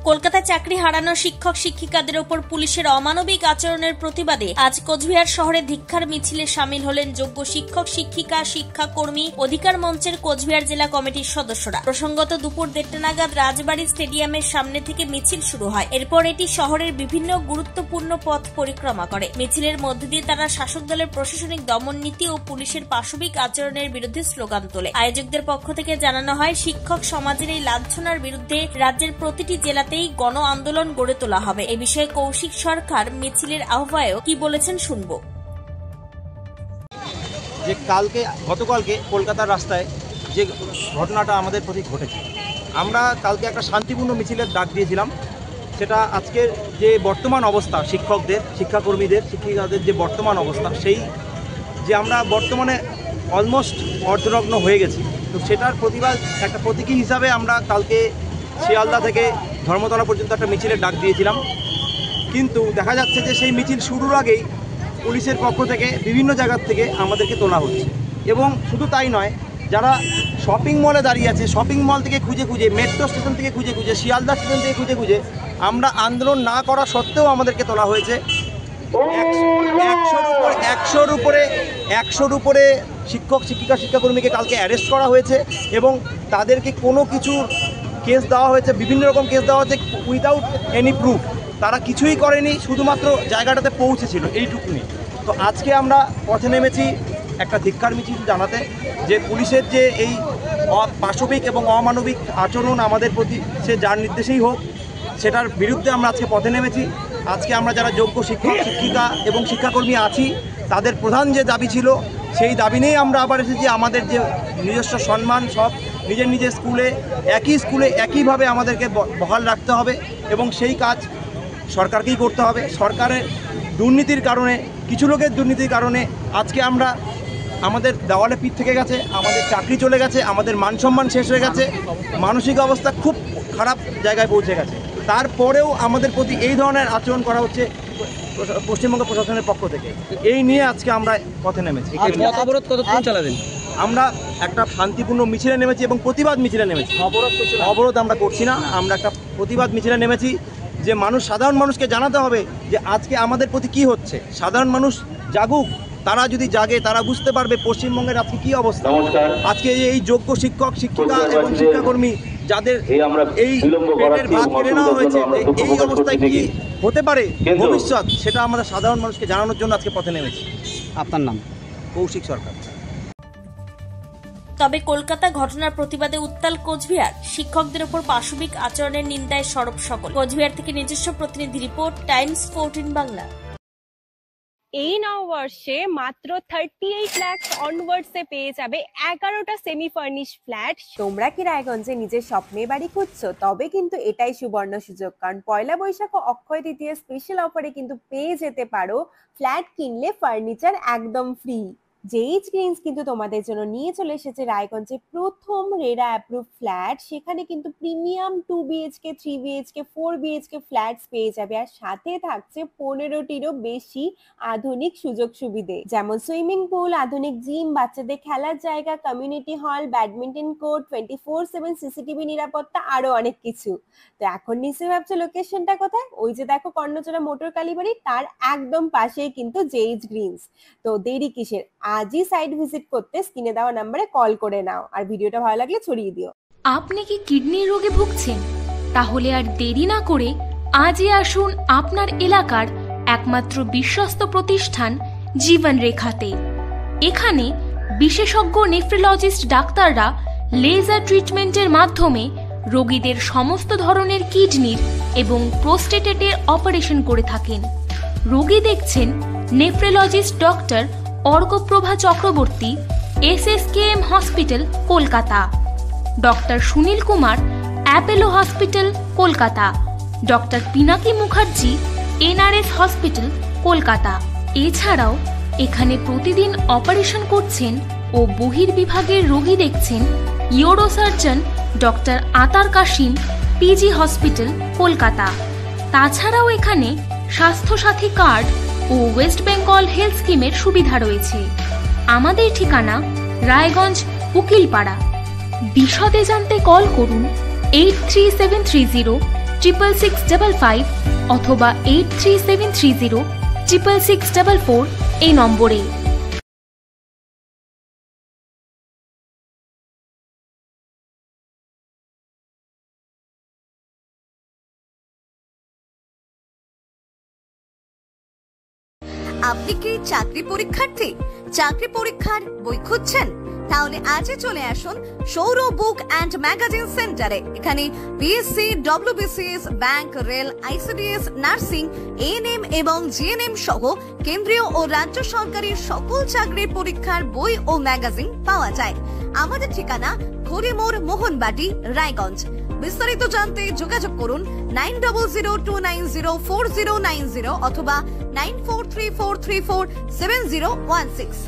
কলকাতায় চাকরি হারানো শিক্ষক শিক্ষিকাদের ওপর পুলিশের অমানবিক আচরণের প্রতিবাদে আজ কোচবিহার শহরে ধিক্কার মিছিলে সামিল হলেন যোগ্য শিক্ষক শিক্ষিকা শিক্ষাকর্মী অধিকার মঞ্চের কোচবিহার জেলা কমিটির সদস্যরা। প্রসঙ্গত দুপুর 1:30 নাগাদ রাজবাড়ী স্টেডিয়ামের সামনে থেকে মিছিল শুরু হয়। এরপর এটি শহরের বিভিন্ন গুরুত্বপূর্ণ পথ পরিক্রমা করে। মিছিলের মধ্য দিয়ে তারা শাসক দলের প্রশাসনিক দমন নীতি ও পুলিশের পাশবিক আচরণের বিরুদ্ধে স্লোগান তোলে। আয়োজকদের পক্ষ থেকে জানানো হয়, শিক্ষক সমাজের এই লাঞ্ছনার বিরুদ্ধে রাজ্যের প্রতিটি জেলাতেই গণ আন্দোলন গড়ে তোলা হবে। এ বিষয়ে কৌশিক সরকার মিছিলের আহ্বায়ক কি বলেছেন শুনবো। যে গতকালকে কলকাতার রাস্তায় যে ঘটনাটা আমাদের প্রতি ঘটেছে, আমরা কালকে একটা শান্তিপূর্ণ মিছিলের ডাক দিয়েছিলাম। সেটা আজকের যে বর্তমান অবস্থা, শিক্ষকদের, শিক্ষাকর্মীদের, শিক্ষিকাদের যে বর্তমান অবস্থা, সেই যে আমরা বর্তমানে অলমোস্ট অর্ধনগ্ন হয়ে গেছি, তো সেটার প্রতিবাদ একটা প্রতীকী হিসাবে আমরা কালকে শিয়ালদা থেকে ধর্মতলা পর্যন্ত একটা মিছিলের ডাক দিয়েছিলাম। কিন্তু দেখা যাচ্ছে যে সেই মিছিল শুরুর আগেই পুলিশের পক্ষ থেকে বিভিন্ন জায়গার থেকে আমাদেরকে তোলা হচ্ছে। এবং শুধু তাই নয়, যারা শপিং মলে দাঁড়িয়ে আছে, শপিং মল থেকে খুঁজে খুঁজে, মেট্রো স্টেশন থেকে খুঁজে খুঁজে, শিয়ালদা স্টেশন থেকে খুঁজে খুঁজে আমরা আন্দোলন না করা সত্ত্বেও আমাদেরকে তোলা হয়েছে। 100-র উপরে শিক্ষক শিক্ষিকা শিক্ষাকর্মীকে কালকে অ্যারেস্ট করা হয়েছে এবং তাদেরকে কোনো কিছু কেস দেওয়া হয়েছে, বিভিন্ন রকম কেস দেওয়া হয়েছে উইদাউট এনি প্রুফ। তারা কিছুই করেনি, শুধুমাত্র জায়গাটাতে পৌঁছেছিল, এইটুকুনি। তো আজকে আমরা পথে নেমেছি একটা ধিক্কার মিছিল জানাতে, যে পুলিশের যে এই পাশবিক এবং অমানবিক আচরণ আমাদের প্রতি, সে যার নির্দেশেই হোক, সেটার বিরুদ্ধে আমরা আজকে পথে নেমেছি। আজকে আমরা যারা যোগ্য শিক্ষক শিক্ষিকা এবং শিক্ষাকর্মী আছি, তাদের প্রধান যে দাবি ছিল, সেই দাবি নিয়েই আমরা আবার এসেছি। আমাদের যে নিজস্ব সম্মান, সব নিজের স্কুলে একইভাবে আমাদেরকে বহাল রাখতে হবে এবং সেই কাজ সরকারকেই করতে হবে। সরকারের দুর্নীতির কারণে, কিছু লোকের দুর্নীতির কারণে আজকে আমরা আমাদের দেওয়ালে পিঠ থেকে গেছে, আমাদের চাকরি চলে গেছে, আমাদের মান সম্মান শেষ হয়ে গেছে, মানসিক অবস্থা খুব খারাপ জায়গায় পৌঁছে গেছে। তারপরেও আমাদের প্রতি এই ধরনের আচরণ করা হচ্ছে পশ্চিমবঙ্গ প্রশাসনের পক্ষ থেকে। এই নিয়ে আজকে আমরা পথে নেমেছি। অবরোধ কতক্ষণ চালাবেন? আমরা একটা শান্তিপূর্ণ মিছিলে নেমেছি এবং প্রতিবাদ মিছিলে নেমেছি। অবরোধ আমরা করছি না, আমরা একটা প্রতিবাদ মিছিলে নেমেছি, যে সাধারণ মানুষকে জানাতে হবে যে আজকে আমাদের প্রতি কি হচ্ছে। সাধারণ মানুষ জাগুক, তারা যদি জাগে তারা বুঝতে পারবে পশ্চিমবঙ্গের আজকে কি অবস্থা। আজকে এই যোগ্য শিক্ষক শিক্ষিকা এবং শিক্ষাকর্মী যাদের এই পেটের ভাত কেড়ে নেওয়া হয়েছে, এই অবস্থায় কি হতে পারে ভবিষ্যৎ, সেটা আমরা সাধারণ মানুষকে জানানোর জন্য আজকে পথে নেমেছি। আপনার নাম? কৌশিক সরকার। তবে কলকাতা ঘটনার প্রতিবাদে উত্তাল কোচবিহার। শিক্ষকদের উপর পাশবিক আচরণের নিন্দায় সরব সকল। কোচবিহার থেকে নিজস্ব প্রতিনিধি রিপোর্ট, টাইমস 14 বাংলা। এই নববর্ষে মাত্র 38 লাখ অনওয়ার্ডসে পেয়ে যাবে 11টা সেমি ফার্নিশ ফ্ল্যাট। তোমরা কি রায়গঞ্জে নিজের স্বপ্নের বাড়ি খুঁজছো? তবে কিন্তু এটাই সুবর্ণ সুযোগ, কারণ পয়লা বৈশাখ ও অক্ষয় তৃতীয়া স্পেশাল অফারে কিন্তু পেয়ে যেতে পারো ফ্ল্যাট কিনলে ফার্নিচার একদম ফ্রি। জেইচ গ্রিনস কিন্তু তোমাদের জন্য নিয়ে চলে এসেছে রায়গঞ্জে প্রথম রেরা অ্যাপ্রুভ ফ্ল্যাট। সেখানে কিন্তু premium 2 BHK 3 BHK 4 BHK flats পেয়ে যাবে, আর সাথে থাকছে 15টিরও বেশি আধুনিক সুযোগ সুবিধে, যেমন সুইমিং পুল, আধুনিক জিম, বাচ্চাদের খেলার জায়গা, community hall, badminton court, 24/7 CCTV নিরাপত্তা, আরো অনেক কিছু। তো এখন নিশ্চয়ই ভাবছো লোকেশনটা কোথায়? ওই যে দেখো কর্ণচূড়া মোটর কালীবাড়ি, তার একদম পাশেই কিন্তু জেইচ গ্রিনস। তো দেরি কিসের? আজই সাইট ভিজিট করতে স্ক্রিনে দেওয়া নম্বরে কল করে নাও, আর ভিডিওটা ভালো লাগলে ছড়িয়ে দিও। আপনি কি কিডনির রোগে ভুগছেন? তাহলে আর দেরি না করে আজই আসুন আপনার এলাকার একমাত্র বিশ্বস্ত প্রতিষ্ঠান জীবন রেখাতে। এখানে বিশেষজ্ঞ নেফ্রোলজিস্ট ডাক্তাররা লেজার ট্রিটমেন্টের মাধ্যমে রোগীদের সমস্ত ধরনের কিডনির এবং প্রোস্টেটের অপারেশন করে থাকেন। রোগী দেখছেন nephrologist doctor Arkaprava Chakraborty, SSKM hospital, Kolkata. Doctor Sunil Kumar, Apollo hospital, Kolkata. Doctor Pinaki Mukherjee, NRS hospital, Kolkata. এছাড়াও এখানে প্রতিদিন অপারেশন করছেন ও বহির্বিভাগের রোগী দেখছেন ইউরোসার্জন ডক্টর আতার কাশিম, PG হসপিটাল, কলকাতা। তাছাড়াও এখানে স্বাস্থ্যসাথী কার্ড ও ওয়েস্ট বেঙ্গল হেলথ স্কিমের সুবিধা রয়েছে। আমাদের ঠিকানা রায়গঞ্জ, উকিলপাড়া। বিশদে জানতে কল করুন 83730 66655 অথবা 83730 66644 এই নম্বরে। আপনি কি চাকরি পরীক্ষার্থী? চাকরি পরীক্ষার বই খুঁজছেন? তাহলে আজই চলে আসুন সৌর বুক অ্যান্ড ম্যাগাজিন সেন্টারে। এখানে BSc, WBCS, bank, rail, ICDS, nursing, ANM এবং জিএনএম সহ কেন্দ্রীয় ও রাজ্য সরকারি সকল চাকরির পরীক্ষার বই ও ম্যাগাজিন পাওয়া যায়। আমাদের ঠিকানা খড়িমোড়, মোহনবাটি, রায়গঞ্জ। বিস্তারিত জানতে যোগাযোগ করুন 9002904090 অথবা 9434347016।